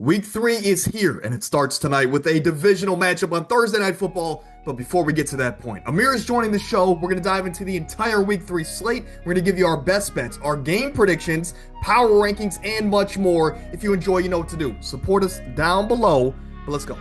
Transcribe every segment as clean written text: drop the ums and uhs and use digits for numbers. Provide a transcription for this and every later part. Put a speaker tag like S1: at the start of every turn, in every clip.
S1: Week 3 is here, and it starts tonight with a divisional matchup on Thursday Night Football. But before we get to that point, Amir is joining the show. We're going to dive into the entire Week 3 slate. We're going to give you our best bets, our game predictions, power rankings, and much more. If you enjoy, you know what to do. Support us down below. But let's go.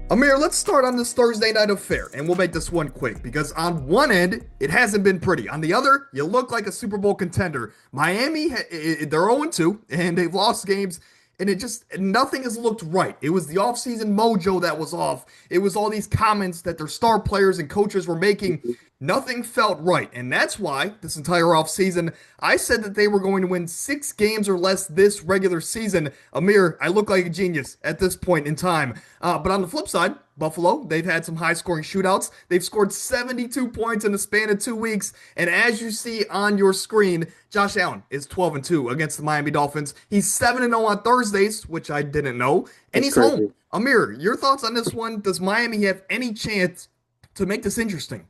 S1: Amir, let's start on this Thursday night affair, and we'll make this one quick because on one end, it hasn't been pretty. On the other, you look like a Super Bowl contender. Miami, they're 0-2, and they've lost games, and nothing has looked right. It was the offseason mojo that was off. It was all these comments that their star players and coaches were making. Nothing felt right, and that's why this entire offseason, I said that they were going to win 6 games or less this regular season. Amir, I look like a genius at this point in time. But on the flip side, Buffalo, they've had some high-scoring shootouts. They've scored 72 points in the span of 2 weeks, and as you see on your screen, Josh Allen is 12-2 against the Miami Dolphins. He's 7-0 on Thursdays, which I didn't know, and
S2: That's
S1: he's home.
S2: crazy.
S1: Amir, your thoughts on this one? Does Miami have any chance to make this interesting?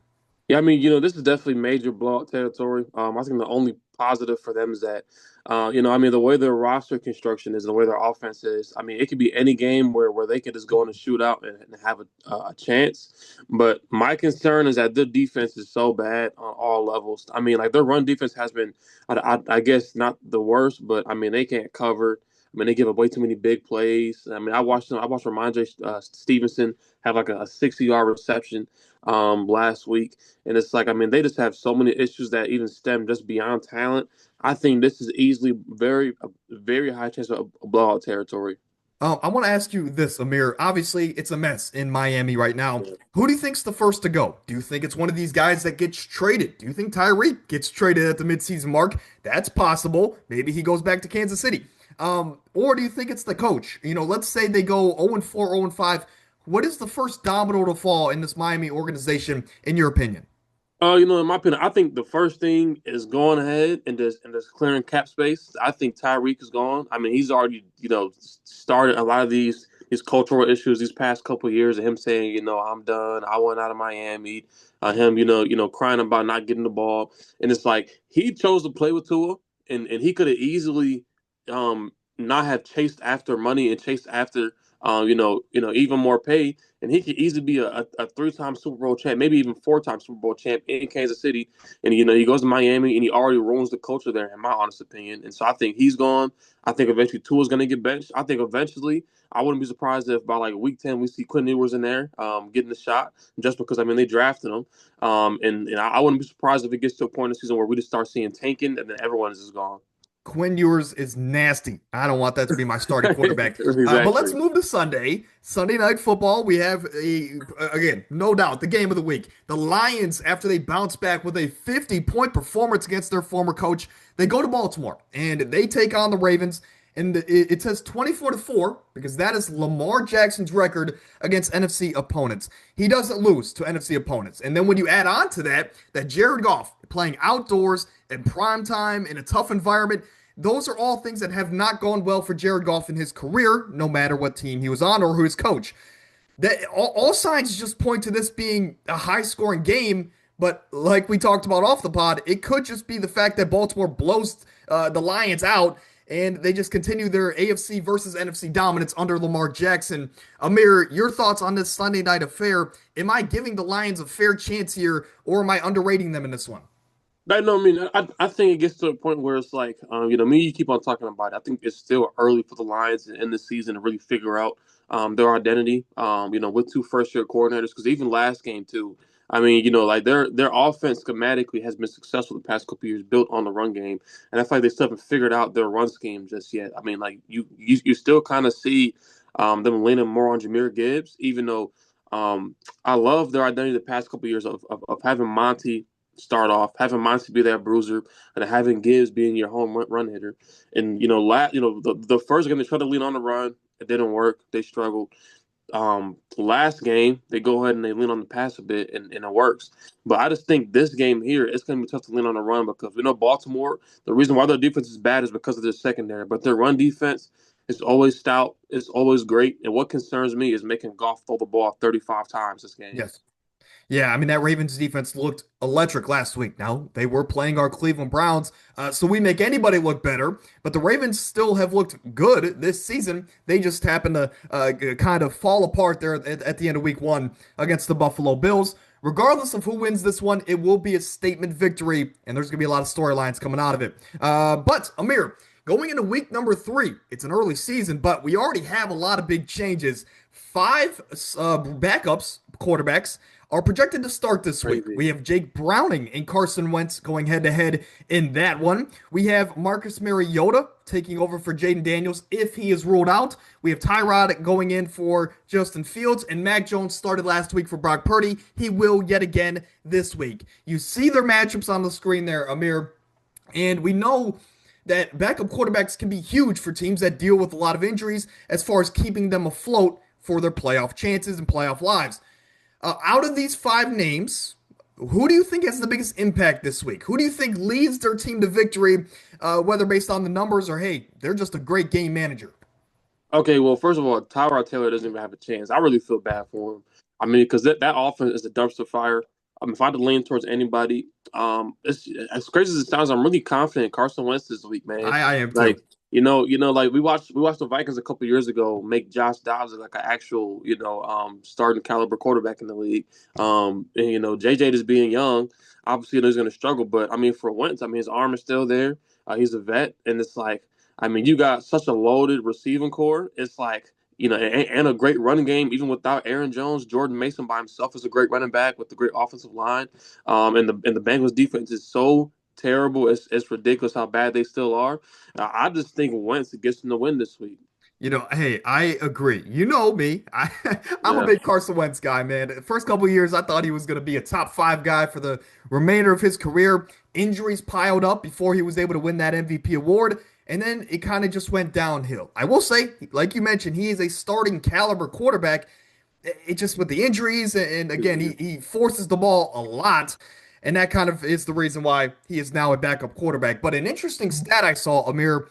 S2: Yeah, this is definitely major blowout territory. I think the only positive for them is that, the way their roster construction is, the way their offense is. I mean, it could be any game where they could just go in a shootout and have a chance. But my concern is that their defense is so bad on all levels. I mean, like their run defense has been, I guess, not the worst, but I mean, they can't cover. I mean, they give up way too many big plays. I mean, I watched Ramondre Stevenson have like a 60-yard reception last week. And it's like, I mean, they just have so many issues that even stem just beyond talent. I think this is easily a very high chance of a blowout territory.
S1: I want to ask you this, Amir. Obviously, it's a mess in Miami right now. Who do you think's the first to go? Do you think it's one of these guys that gets traded? Do you think Tyreek gets traded at the midseason mark? That's possible. Maybe he goes back to Kansas City. Or do you think it's the coach? Let's say they go 0-4, 0-5. What is the first domino to fall in this Miami organization, in your opinion?
S2: In my opinion, I think the first thing is going ahead and just clearing cap space. I think Tyreek is gone. I mean, he's already, started a lot of these cultural issues these past couple of years, and him saying, I'm done. I want out of Miami. Him, crying about not getting the ball. And it's like he chose to play with Tua, and he could have easily not have chased after money and chased after even more pay, and he could easily be a 3-time Super Bowl champ, maybe even 4-time Super Bowl champ in Kansas City. And he goes to Miami and he already ruins the culture there, in my honest opinion. And so I think he's gone. I think eventually Tua's going to get benched. I think eventually I wouldn't be surprised if by like week 10 we see Quinn Ewers in there getting the shot, just because I mean they drafted him. And I wouldn't be surprised if it gets to a point in the season where we just start seeing tanking and then everyone is just gone.
S1: Quinn Ewers is nasty. I don't want that to be my starting quarterback. But let's
S2: Exactly.
S1: move to Sunday. Sunday night football. We have again, no doubt, the game of the week. The Lions, after they bounce back with a 50-point performance against their former coach, they go to Baltimore and they take on the Ravens. And it says 24-4 because that is Lamar Jackson's record against NFC opponents. He doesn't lose to NFC opponents. And then when you add on to that Jared Goff playing outdoors in prime time in a tough environment, those are all things that have not gone well for Jared Goff in his career, no matter what team he was on or who his coach. That all signs just point to this being a high-scoring game. But like we talked about off the pod, it could just be the fact that Baltimore blows the Lions out and they just continue their AFC versus NFC dominance under Lamar Jackson. Amir, your thoughts on this Sunday night affair? Am I giving the Lions a fair chance here, or am I underrating them in this one?
S2: I think it gets to a point where it's like, you keep on talking about it. I think it's still early for the Lions in the season to really figure out their identity, with 2 first-year coordinators. Because even last game, too, I mean, like their offense schematically has been successful the past couple years, built on the run game. And I feel like they still haven't figured out their run scheme just yet. I mean, like, you still kind of see them leaning more on Jahmyr Gibbs, even though I love their identity the past couple years of having Monty start off, having Monty be that bruiser, and having Gibbs being your home run hitter. And the first game they tried to lean on the run, it didn't work. They struggled. Last game they go ahead and they lean on the pass a bit, and it works. But I just think this game here it's going to be tough to lean on the run because we know Baltimore. The reason why their defense is bad is because of their secondary, but their run defense is always stout. It's always great. And what concerns me is making Goff throw the ball 35 times this game.
S1: Yes. Yeah, I mean, that Ravens defense looked electric last week. Now, they were playing our Cleveland Browns, so we make anybody look better, but the Ravens still have looked good this season. They just happen to kind of fall apart there at the end of week one against the Buffalo Bills. Regardless of who wins this one, it will be a statement victory, and there's going to be a lot of storylines coming out of it. But, Amir, going into week number three, it's an early season, but we already have a lot of big changes. Five backups, quarterbacks, are projected to start this week.
S2: Crazy.
S1: We have Jake Browning and Carson Wentz going head to head in that one. We have Marcus Mariota taking over for Jaden Daniels if he is ruled out. We have Tyrod going in for Justin Fields, and Mac Jones started last week for Brock Purdy. He will yet again this week. You see their matchups on the screen there, Amir, and we know that backup quarterbacks can be huge for teams that deal with a lot of injuries as far as keeping them afloat for their playoff chances and playoff lives. Out of these five names, who do you think has the biggest impact this week? Who do you think leads their team to victory, whether based on the numbers or, hey, they're just a great game manager?
S2: Okay, well, first of all, Tyrod Taylor doesn't even have a chance. I really feel bad for him. I mean, because that offense is a dumpster fire. If I had to lean towards anybody, it's as crazy as it sounds. I'm really confident in Carson Wentz this week, man.
S1: I am too.
S2: Like like we watched the Vikings a couple years ago make Josh Dobbs like an actual, starting caliber quarterback in the league. And JJ just being young, obviously he's going to struggle. But I mean, for Wentz, I mean his arm is still there. He's a vet, and it's like, I mean, you got such a loaded receiving core. It's like, and a great running game, even without Aaron Jones. Jordan Mason by himself is a great running back with a great offensive line. And the Bengals defense is so terrible. It's ridiculous how bad they still are. I just think Wentz gets them the win this week.
S1: Hey, I agree. You know me. I'm a
S2: Yeah.
S1: big Carson Wentz guy, man. The first couple of years, I thought he was going to be a top five guy for the remainder of his career. Injuries piled up before he was able to win that MVP award, and then it kind of just went downhill. I will say, like you mentioned, he is a starting caliber quarterback. It just with the injuries, and again, he forces the ball a lot, and that kind of is the reason why he is now a backup quarterback. But an interesting stat I saw, Amir.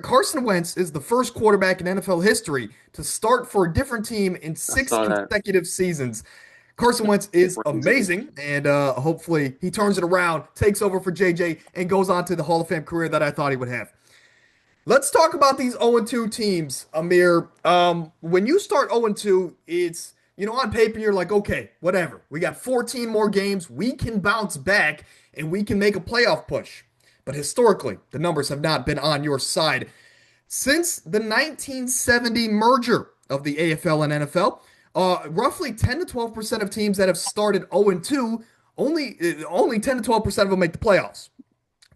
S1: Carson Wentz is the first quarterback in NFL history to start for a different team in
S2: I
S1: six
S2: saw that.
S1: consecutive seasons. Carson Wentz is
S2: Crazy.
S1: amazing, and hopefully he turns it around, takes over for JJ, and goes on to the Hall of Fame career that I thought he would have. Let's talk about these 0-2 teams, Amir. When you start 0-2, it's, on paper, you're like, okay, whatever. We got 14 more games. We can bounce back and we can make a playoff push. But historically, the numbers have not been on your side. Since the 1970 merger of the AFL and NFL, roughly 10 to 12% of teams that have started 0-2, only 10 to 12% of them make the playoffs.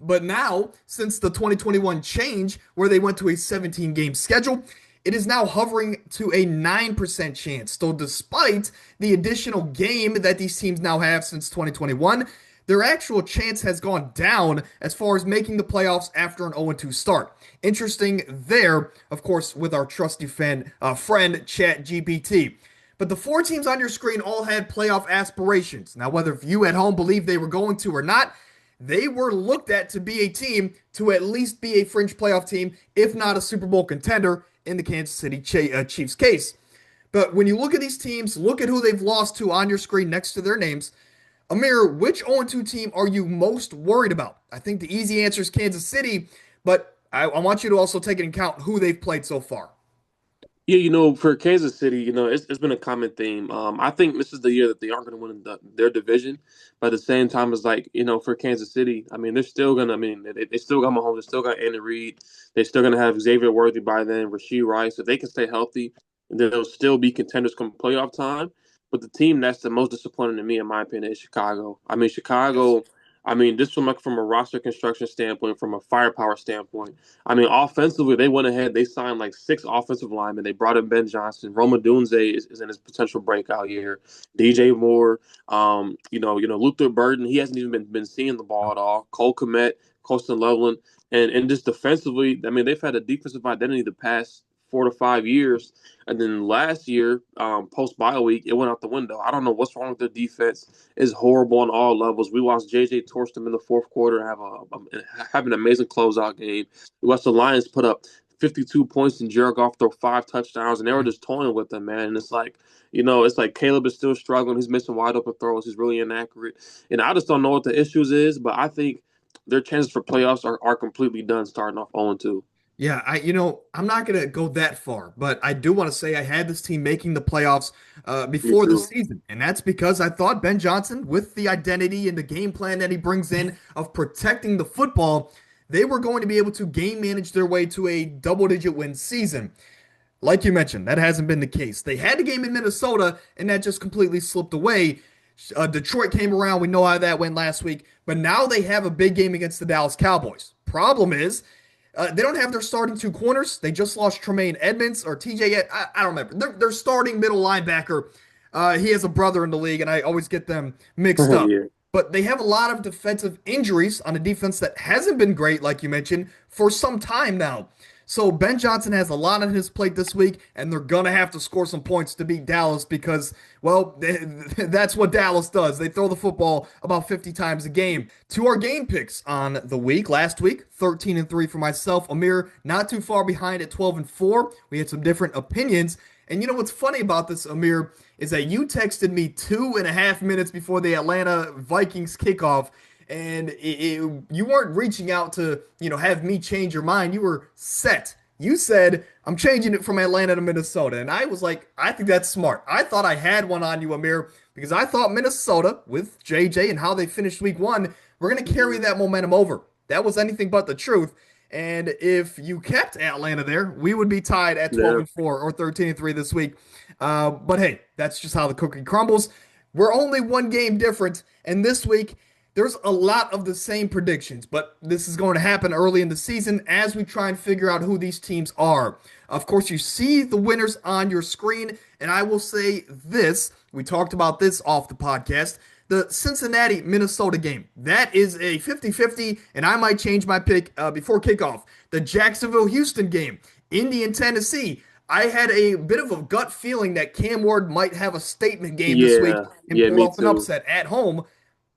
S1: But now, since the 2021 change where they went to a 17 game schedule, it is now hovering to a 9% chance. So, despite the additional game that these teams now have since 2021, their actual chance has gone down as far as making the playoffs after an 0-2 start. Interesting there, of course, with our trusty friend ChatGPT. But the four teams on your screen all had playoff aspirations. Now, whether you at home believe they were going to or not, they were looked at to be a team to at least be a fringe playoff team, if not a Super Bowl contender in the Kansas City Chiefs case. But when you look at these teams, look at who they've lost to on your screen next to their names. Amir, which 0-2 team are you most worried about? I think the easy answer is Kansas City, but I want you to also take into account who they've played so far.
S2: Yeah, for Kansas City, it's been a common theme. I think this is the year that they aren't going to win their division. But at the same time, it's like, for Kansas City, I mean, they're still going to, I mean, they still got Mahomes, they still got Andy Reid. They're still going to have Xavier Worthy by then, Rasheed Rice. If they can stay healthy, they'll still be contenders come playoff time. But the team that's the most disappointing to me, in my opinion, is Chicago. I mean,
S1: Yes.
S2: Chicago, I mean, just from a roster construction standpoint, from a firepower standpoint, I mean, offensively, they went ahead. They signed like six offensive linemen. They brought in Ben Johnson. Roma Dunze is in his potential breakout year. DJ Moore, Luther Burden. He hasn't even been seeing the ball at all. Cole Kmet, Colston Loveland, and just defensively, I mean, they've had a defensive identity the past 4 to 5 years. And then last year, post bye week, it went out the window. I don't know what's wrong with their defense. It's horrible on all levels. We watched JJ torch them in the fourth quarter have an amazing closeout game. We watched the Lions put up 52 points and Jared Goff throw 5 touchdowns, and they were just toying with them, man. And it's like, it's like Caleb is still struggling. He's missing wide open throws. He's really inaccurate. And I just don't know what the issues is, but I think their chances for playoffs are completely done starting off 0-2.
S1: Yeah, I'm not gonna go that far, but I do want to say I had this team making the playoffs
S2: Me
S1: before the
S2: too.
S1: season, and that's because I thought Ben Johnson, with the identity and the game plan that he brings in of protecting the football, they were going to be able to game manage their way to a double-digit win season. Like you mentioned, that hasn't been the case. They had a game in Minnesota, and that just completely slipped away. Detroit came around. We know how that went last week, but now they have a big game against the Dallas Cowboys. Problem is, they don't have their starting two corners. They just lost Tremaine Edmonds or TJ. I don't remember. Their starting middle linebacker. He has a brother in the league, and I always get them mixed up.
S2: Yeah.
S1: But they have a lot of defensive injuries on a defense that hasn't been great, like you mentioned, for some time now. So Ben Johnson has a lot on his plate this week, and they're going to have to score some points to beat Dallas because, well, that's what Dallas does. They throw the football about 50 times a game. To our game picks on the week. Last week, 13-3 for myself. Amir, not too far behind at 12-4. We had some different opinions. And you know what's funny about this, Amir, is that you texted me 2.5 minutes before the Atlanta Vikings kickoff, and you weren't reaching out to have me change your mind. You were set. You said I'm changing it from Atlanta to Minnesota, and I was like, I think that's smart. I thought I had one on you, Amir, because I thought Minnesota with JJ and how they finished Week 1, we're gonna carry that momentum over. That was anything but the truth. And if you kept Atlanta there, we would be tied at 12
S2: Yeah.
S1: and 4 or 13-3 this week. But hey, that's just how the cookie crumbles. We're only one game different, and this week there's a lot of the same predictions, but this is going to happen early in the season as we try and figure out who these teams are. Of course, you see the winners on your screen, and I will say this. We talked about this off the podcast. The Cincinnati Minnesota game. That is a 50-50, and I might change my pick before kickoff. The Jacksonville Houston game. Indy and Tennessee. I had a bit of a gut feeling that Cam Ward might have a statement game this week
S2: Yeah.
S1: and
S2: Yeah,
S1: pull
S2: me
S1: off an
S2: too.
S1: upset at home.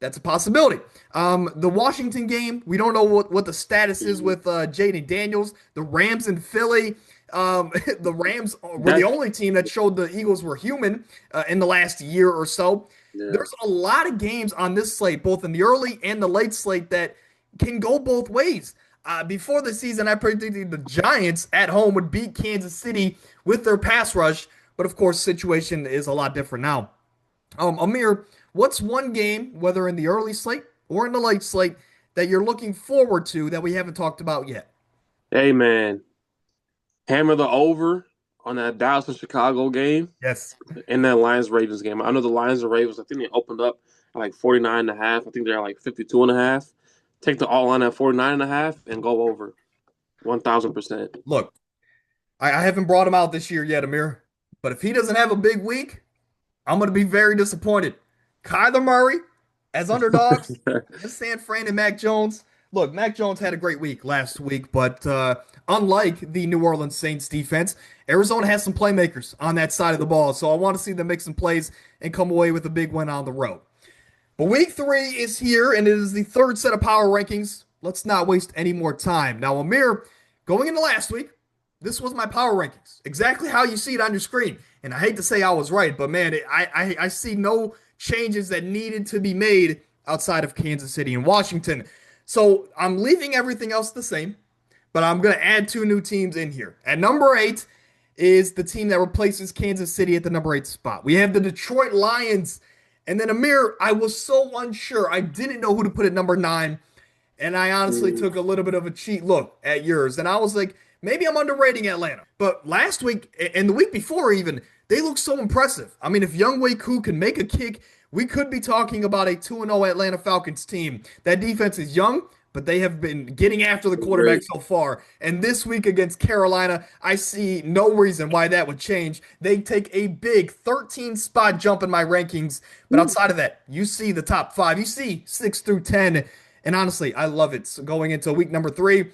S1: That's a possibility. The Washington game, we don't know what the status is
S2: Mhm.
S1: with Jaden Daniels. The Rams in Philly. The Rams were the
S2: That
S1: only team that showed the Eagles were human in the last year or so.
S2: yeah.
S1: There's a lot of games on this slate, both in the early and the late slate, that can go both ways. Before the season, I predicted the Giants at home would beat Kansas City with their pass rush, but of course, situation is a lot different now. Amir, what's one game, whether in the early slate or in the late slate, that you're looking forward to that we haven't talked about yet?
S2: Hey man, hammer the over on that Dallas and Chicago game
S1: Yes.
S2: and that Lions Ravens game. I know the Lions and Ravens, I think they opened up at like 49.5. I think they're like 52.5. Take the all on at 49.5 and go over 1,000%.
S1: Look, I haven't brought him out this year yet, Amir, but if he doesn't have a big week, I'm going to be very disappointed. Kyler Murray as underdogs against San Fran and Mac Jones. Look, Mac Jones had a great week last week, but unlike the New Orleans Saints defense, Arizona has some playmakers on that side of the ball. So I want to see them make some plays and come away with a big win on the road. But week 3 is here, and it is the third set of power rankings. Let's not waste any more time. Now, Amir, going into last week, this was my power rankings, exactly how you see it on your screen. And I hate to say I was right, but man, I see no changes that needed to be made outside of Kansas City and Washington. So I'm leaving everything else the same, but I'm going to add 2 new teams in here. At number 8 is the team that replaces Kansas City at the number 8 spot. We have the Detroit Lions. And then Amir, I was so unsure. I didn't know who to put at number 9. And I honestly
S2: Mm.
S1: took a little bit of a cheat look at yours. And I was like, maybe I'm underrating Atlanta. But last week and the week before even, they look so impressive. I mean, if Younghoe Koo can make a kick, we could be talking about a 2-0 Atlanta Falcons team. That defense is young, but they have been getting after the quarterback
S2: Great.
S1: so far. And this week against Carolina, I see no reason why that would change. They take a big 13 spot jump in my rankings. But outside of that, you see the top 5. You see 6 through 10. And honestly, I love it. So going into week number 3,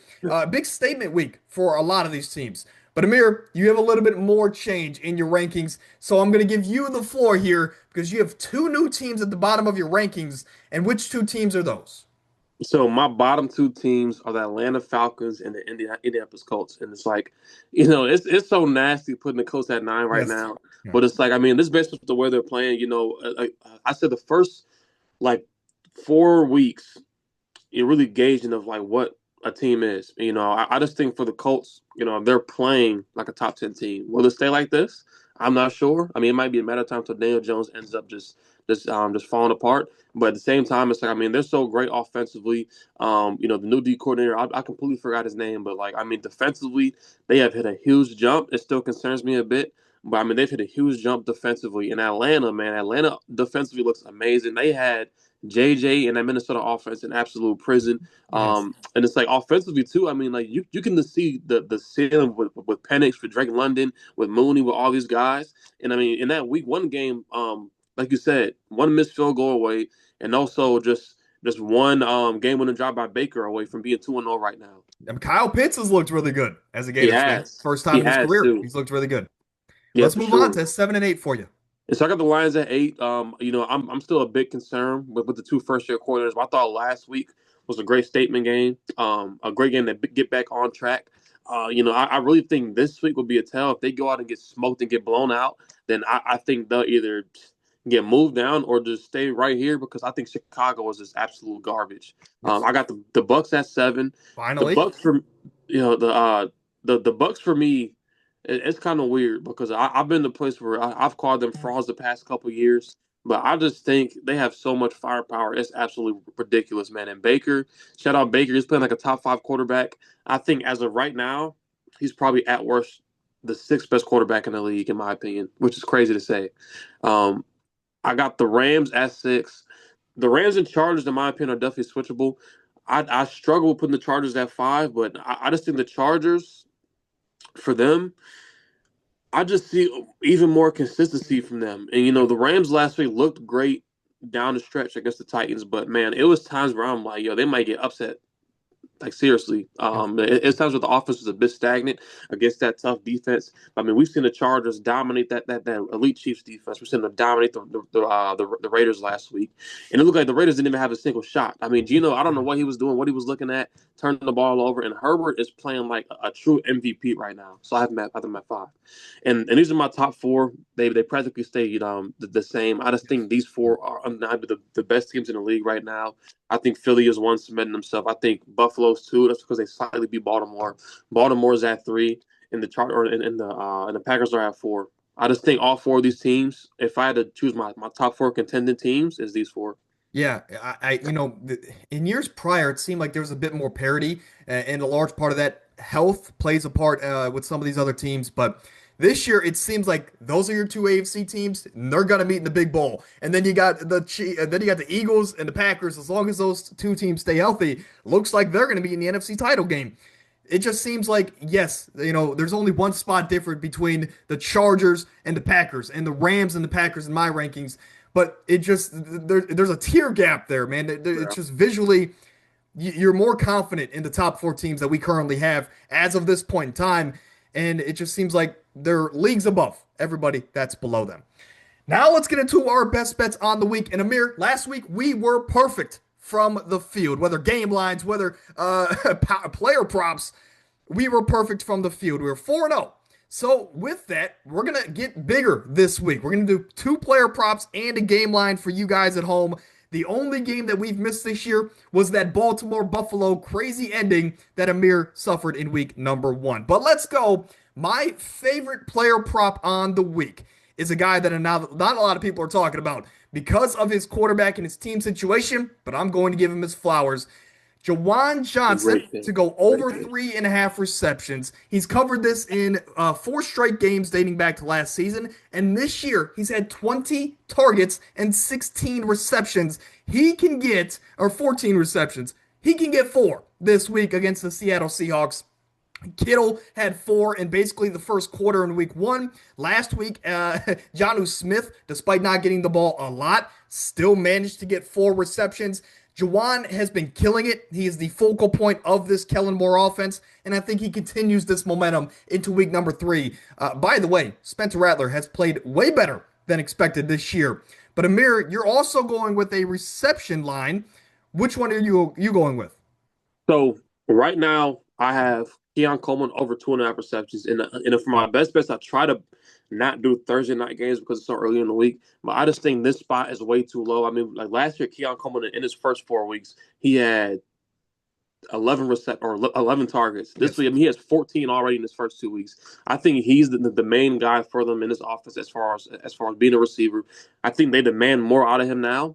S1: big statement week for a lot of these teams. But Amir, you have a little bit more change in your rankings. So I'm going to give you the floor here because you have 2 new teams at the bottom of your rankings. And which 2 teams are those?
S2: So my bottom two teams are the Atlanta Falcons and the Indianapolis Colts, and it's like, it's so nasty putting the Colts at 9 right
S1: Yes.
S2: now.
S1: Yeah.
S2: But it's like, I mean, this is based off the way they're playing. I said the first like 4 weeks, you're really gauging of like what a team is. I just think for the Colts, they're playing like a top 10 team. Will it stay like this? I'm not sure. I mean, it might be a matter of time until Daniel Jones ends up just falling apart. But at the same time, it's like, I mean, they're so great offensively. The new D coordinator, I completely forgot his name, but like, I mean, defensively, they have hit a huge jump. It still concerns me a bit. But I mean, they've hit a huge jump defensively. In Atlanta, man, Atlanta defensively looks amazing. They had JJ and that Minnesota offense in absolute prison.
S1: Yes.
S2: And it's like offensively too. I mean, like you can just see the ceiling with Penix, with Drake London, with Mooney, with all these guys. And I mean, in that week one game, like you said, one missed field goal away, and also just one game winning drive by Baker away from being 2-0 right now.
S1: Kyle Pitts has looked really good as a
S2: He
S1: Gators fan.
S2: has,
S1: First
S2: he
S1: time in his
S2: has
S1: career,
S2: too.
S1: he's looked really good.
S2: Yeah,
S1: Let's
S2: for
S1: move on
S2: sure.
S1: to 7-8 for you.
S2: And so I got the Lions at 8. I'm still a bit concerned with the two first year quarters. I thought last week was a great statement game, a great game to get back on track. I really think this week will be a tell. If they go out and get smoked and get blown out, then I think they'll either get moved down or just stay right here because I think Chicago is just absolute garbage.
S1: Yes.
S2: I got the Bucks at 7. The
S1: Finally.
S2: Bucks for the Bucks for me, it's kind of weird because I've been to a place where I've called them frauds the past couple of years, but I just think they have so much firepower. It's absolutely ridiculous, man. And Baker, shout out Baker, he's playing like a top 5 quarterback. I think as of right now, he's probably at worst the sixth best quarterback in the league, in my opinion, which is crazy to say. Um, I got the Rams at 6. The Rams and Chargers, in my opinion, are definitely switchable. I struggle with putting the Chargers at 5, but I just think the Chargers, for them, I just see even more consistency from them. And the Rams last week looked great down the stretch against the Titans, but man, it was times where I'm like, yo, they might get upset. Like seriously, it's times where the offense was a bit stagnant against that tough defense. I mean, we've seen the Chargers dominate that elite Chiefs defense. We've seen them dominate the Raiders last week, and it looked like the Raiders didn't even have a single shot. I mean, Gino, I don't know what he was doing, what he was looking at, turning the ball over, and Herbert is playing like a true MVP right now. So I have them at 5, and these are my top 4. They practically stayed the same. I just think these 4 are undeniably the best teams in the league right now. I think Philly is one cementing themselves. I think Buffalo's 2. That's because they slightly beat Baltimore. Baltimore's at 3, and the Packers are at 4. I just think all 4 of these teams, if I had to choose my top 4 contending teams, is these 4.
S1: Yeah, in years prior, it seemed like there was a bit more parity, and a large part of that health plays a part with some of these other teams. But this year, it seems like those are your two AFC teams, and they're gonna meet in the big bowl. And then you got the Eagles and the Packers. As long as those two teams stay healthy, looks like they're gonna be in the NFC title game. It just seems like, yes, there's only one spot different between the Chargers and the Packers and the Rams and the Packers in my rankings. But there's a tier gap there, man. It's just visually, you're more confident in the top 4 teams that we currently have as of this point in time. And it just seems like they're leagues above everybody that's below them. Now let's get into our best bets on the week. And Amir, last week we were perfect from the field, whether game lines, whether player props, we were perfect from the field. We were 4-0. So with that, we're going to get bigger this week. We're going to do 2 player props and a game line for you guys at home. The only game that we've missed this year was that Baltimore Buffalo crazy ending that Amir suffered in week number 1. But let's go. My favorite player prop on the week is a guy that not a lot of people are talking about because of his quarterback and his team situation, but I'm going to give him his flowers. Juwan Johnson to go over 3.5 receptions. He's covered this in 4 straight games dating back to last season. And this year, he's had 20 targets and 16 receptions. He can get, or 14 receptions. He can get 4 this week against the Seattle Seahawks. Kittle had 4 in basically the first quarter in week 1. Last week, Jonnu Smith, despite not getting the ball a lot, still managed to get 4 receptions. Juwan has been killing it. He is the focal point of this Kellen Moore offense, and I think he continues this momentum into week number 3. By the way, Spencer Rattler has played way better than expected this year. But Amir, you're also going with a reception line Which one are you going with?
S2: So right now, I have Keon Coleman over 2.5 receptions. And for my best bets, I try to not do Thursday night games because it's so early in the week. But I just think this spot is way too low. I mean, like last year, Keon Coleman in his first 4 weeks, he had 11 targets. This
S1: Yes.
S2: week, I mean, he has 14 already in his first 2 weeks. I think he's the main guy for them in this offense as far as being a receiver. I think they demand more out of him now.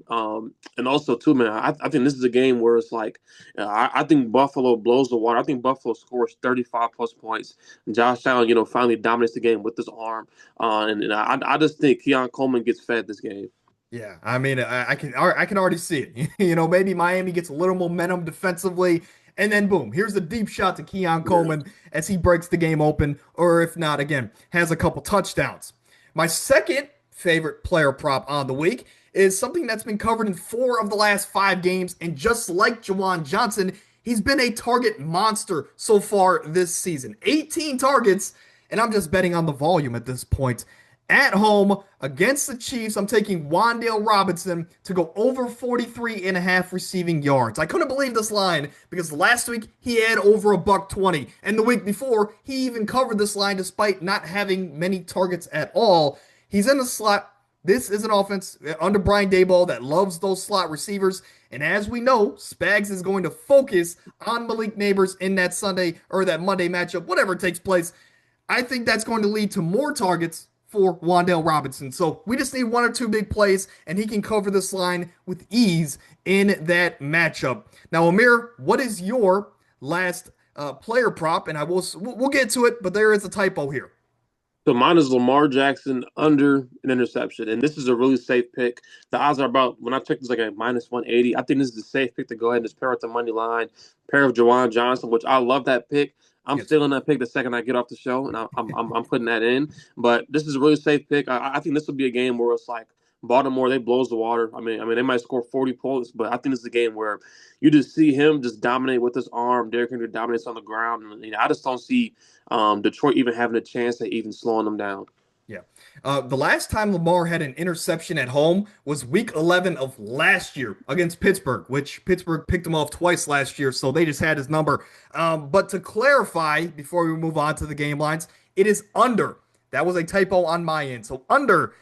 S2: And also too, man, I think this is a game where it's like I think Buffalo blows the water. I think Buffalo scores 35 plus points. And Josh Allen, finally dominates the game with his arm. And I just think Keon Coleman gets fed this game.
S1: Yeah, I mean, I can already see it. Maybe Miami gets a little momentum defensively, and then boom, here's a deep shot to Keon
S2: Yeah.
S1: Coleman as he breaks the game open, or if not, again, has a couple touchdowns. My second favorite player prop on the week is something that's been covered in 4 of the last 5 games, and just like Jawan Johnson, he's been a target monster so far this season. 18 targets, and I'm just betting on the volume at this point. At home against the Chiefs, I'm taking Wan'Dale Robinson to go over 43 and a half receiving yards. I couldn't believe this line because last week he had over a buck 20, and the week before he even covered this line despite not having many targets at all. He's in the slot. This is an offense under Brian Daboll that loves those slot receivers. And as we know, Spags is going to focus on Malik Neighbors in that Sunday or that Monday matchup, whatever takes place. I think that's going to lead to more targets for Wan'Dale Robinson. So we just need 1 or 2 big plays, and he can cover this line with ease in that matchup. Now, Amir, what is your last player prop? And we'll get to it, but there is a typo here.
S2: So mine is Lamar Jackson under an interception, and this is a really safe pick. The odds are about when I checked this like a minus 180. I think this is a safe pick to go ahead and just pair with the money line, pair of Jawan Johnson, which I love that pick. I'm
S1: Yes.
S2: still in that pick the second I get off the show, and I'm putting that in. But this is a really safe pick. I think this will be a game where it's like Baltimore they blows the water. I mean they might score 40 points, but I think this is a game where you just see him just dominate with his arm. Derrick Henry dominates on the ground, and I just don't see Detroit even having a chance at even slowing them down.
S1: Yeah. The last time Lamar had an interception at home was week 11 of last year against Pittsburgh, which Pittsburgh picked him off twice last year, so they just had his number. But to clarify, before we move on to the game lines, it is under. That was a typo on my end. So under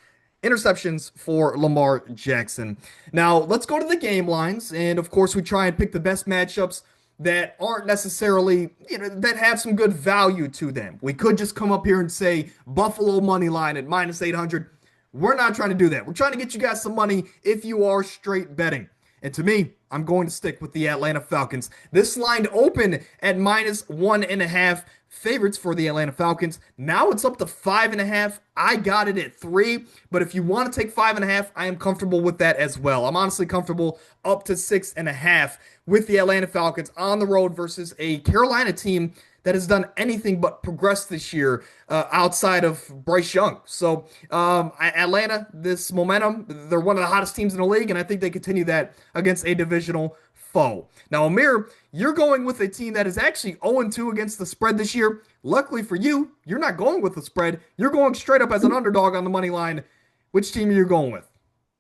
S1: interceptions for Lamar Jackson. Now, let's go to the game lines. And of course, we try and pick the best matchups that aren't necessarily, that have some good value to them. We could just come up here and say Buffalo money line at minus 800. We're not trying to do that. We're trying to get you guys some money if you are straight betting. And to me, I'm going to stick with the Atlanta Falcons. This line opened at minus 1.5 favorites for the Atlanta Falcons. Now it's up to 5.5. I got it at 3, but if you want to take 5.5, I am comfortable with that as well. I'm honestly comfortable up to 6.5 with the Atlanta Falcons on the road versus a Carolina team that has done anything but progress this year outside of Bryce Young. So Atlanta, this momentum, they're one of the hottest teams in the league, and I think they continue that against a divisional foe. Now, Amir, you're going with a team that is actually 0-2 against the spread this year. Luckily for you, you're not going with the spread. You're going straight up as an underdog on the money line. Which team are you going with?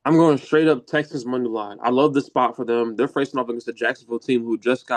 S2: I'm going straight up Texans money line. I love this spot for them. They're facing off against the Jacksonville team who just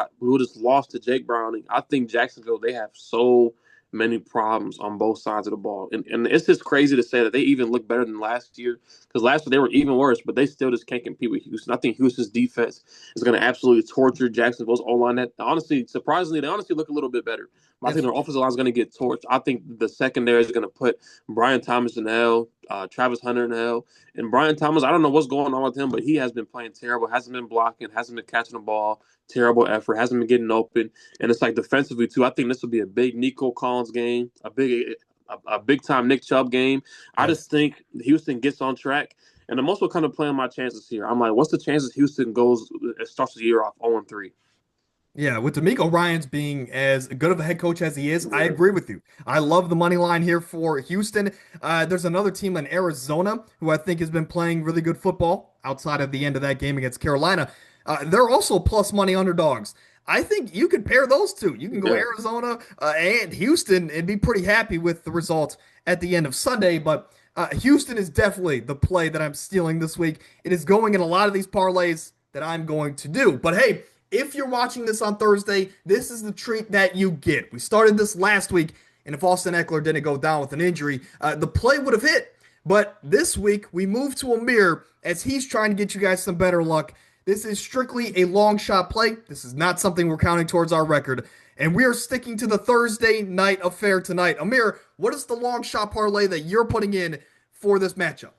S2: lost to Jake Browning. I think Jacksonville they have so many problems on both sides of the ball, and it's just crazy to say that they even look better than last year because last year they were even worse, but they still just can't compete with Houston. I think Houston's defense is going to absolutely torture Jacksonville's O line. That honestly, surprisingly, they honestly look a little bit better. I think
S1: Yes.
S2: their offensive line is going to get torched. I think the secondary is going to put Brian Thomas in hell, Travis Hunter in hell. And Brian Thomas, I don't know what's going on with him, but he has been playing terrible, hasn't been blocking, hasn't been catching the ball, terrible effort, hasn't been getting open. And it's like defensively, too. I think this will be a big Nico Collins game, a big time Nick Chubb game. I
S1: Yes.
S2: just think Houston gets on track. And I'm also kind of playing my chances here. I'm like, what's the chances Houston starts the year off 0-3?
S1: Yeah, with D'Amico Ryans being as good of a head coach as he is, I agree with you. I love the money line here for Houston. There's another team in Arizona who I think has been playing really good football outside of the end of that game against Carolina. They're also plus money underdogs. I think you could pair those two. You can go
S2: Yeah.
S1: Arizona and Houston and be pretty happy with the result at the end of Sunday. But Houston is definitely the play that I'm stealing this week. It is going in a lot of these parlays. that I'm going to do. But hey, if you're watching this on Thursday, this is the treat that you get. We started this last week, and if Austin Eckler didn't go down with an injury, the play would have hit. But this week, we move to Amir as he's trying to get you guys some better luck. This is strictly a long shot play. This is not something we're counting towards our record. And we are sticking to the Thursday night affair tonight. Amir, what is the long shot parlay that you're putting in for this matchup?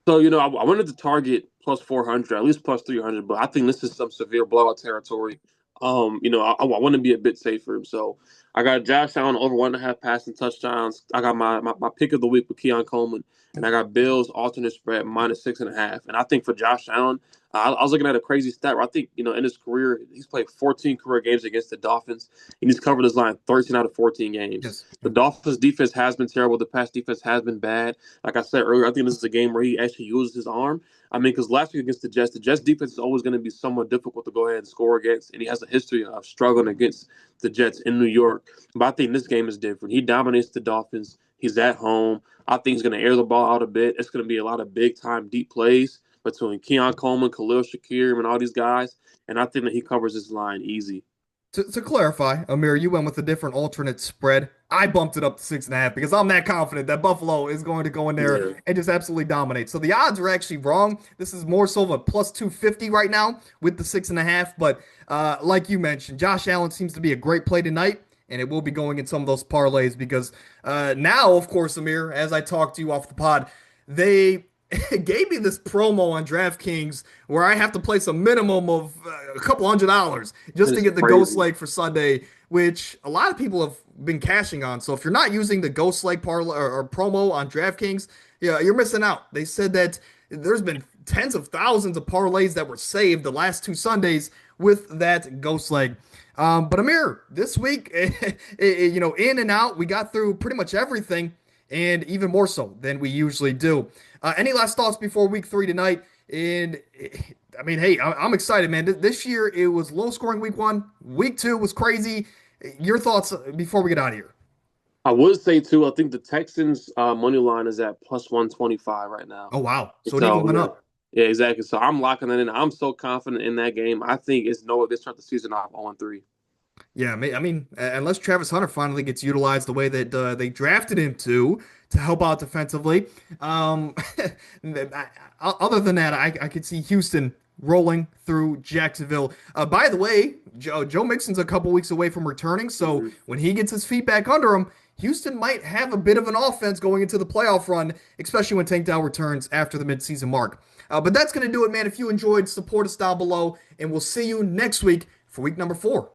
S2: So, I wanted to target plus 400, at least plus 300, but I think this is some severe blowout territory. I want to be a bit safer. So I got Josh Allen over 1.5 passing touchdowns. I got my pick of the week with Keon Coleman, and I got Bills alternate spread -6.5. And I think for Josh Allen, I was looking at a crazy stat where I think, in his career, he's played 14 career games against the Dolphins, and he's covered his line 13 out of 14 games.
S1: Yes.
S2: The Dolphins' defense has been terrible. The pass defense has been bad. Like I said earlier, I think this is a game where he actually uses his arm. I mean, because last week against the Jets defense is always going to be somewhat difficult to go ahead and score against, and he has a history of struggling against the Jets in New York. But I think this game is different. He dominates the Dolphins. He's at home. I think he's going to air the ball out a bit. It's going to be a lot of big-time, deep plays between Keon Coleman, Khalil Shakir, and all these guys. And I think that he covers his line easy.
S1: To clarify, Amir, you went with a different alternate spread. I bumped it up to 6.5 because I'm that confident that Buffalo is going to go in there and just absolutely dominate. So the odds are actually wrong. This is more so of a plus 250 right now with the 6.5. But like you mentioned, Josh Allen seems to be a great play tonight, and it will be going in some of those parlays because now, of course, Amir, as I talked to you off the pod, they gave me this promo on DraftKings where I have to place a minimum of a couple $100 just to get the Ghost Leg for Sunday, which a lot of people have been cashing on. So if you're not using the Ghost Leg parlay or promo on DraftKings, yeah, you're missing out. They said that there's been tens of thousands of parlays that were saved the last 2 Sundays with that Ghost Leg. But Amir, this week, in and out, we got through pretty much everything, and even more so than we usually do. Any last thoughts before week 3 tonight? And I mean, hey, I'm excited, man. This year it was low scoring week 1. Week 2 was crazy. Your thoughts before we get out of here?
S2: I would say too, I think the Texans money line is at plus 125 right now.
S1: Oh wow, so it even went up.
S2: Yeah, exactly. So I'm locking that in. I'm so confident in that game. I think it's no way they start the season off 0-3.
S1: Yeah, I mean, unless Travis Hunter finally gets utilized the way that they drafted him to help out defensively. Other than that, I could see Houston rolling through Jacksonville. By the way, Joe Mixon's a couple weeks away from returning, so when he gets his feet back under him, Houston might have a bit of an offense going into the playoff run, especially when Tank Dell returns after the midseason mark. But that's going to do it, man. If you enjoyed, support us down below, and we'll see you next week for week number 4.